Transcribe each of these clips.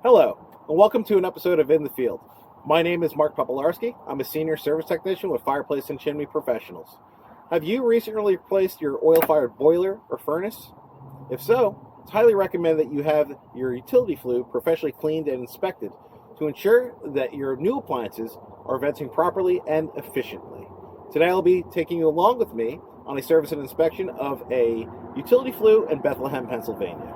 Hello, and welcome to an episode of In the Field. My name is Mark Popolarski. I'm a senior service technician with Fireplace and Chimney Professionals. Have you recently replaced your oil-fired boiler or furnace? If so, it's highly recommended that you have your utility flue professionally cleaned and inspected to ensure that your new appliances are venting properly and efficiently. Today I'll be taking you along with me on a service and inspection of a utility flue in Bethlehem, Pennsylvania.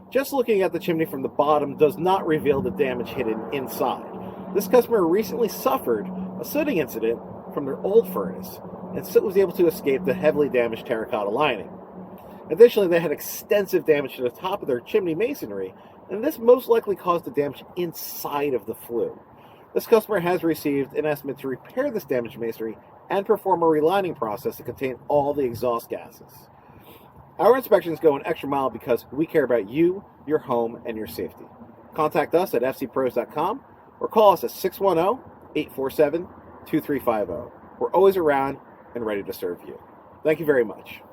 Just looking at the chimney from the bottom does not reveal the damage hidden inside. This customer recently suffered a sooting incident from their old furnace and still was able to escape the heavily damaged terracotta lining. Additionally, they had extensive damage to the top of their chimney masonry, and this most likely caused the damage inside of the flue. This customer has received an estimate to repair this damaged masonry and perform a relining process to contain all the exhaust gases. Our inspections go an extra mile because we care about you, your home, and your safety. Contact us at fcpros.com or call us at 610-847-2350. We're always around and ready to serve you. Thank you very much.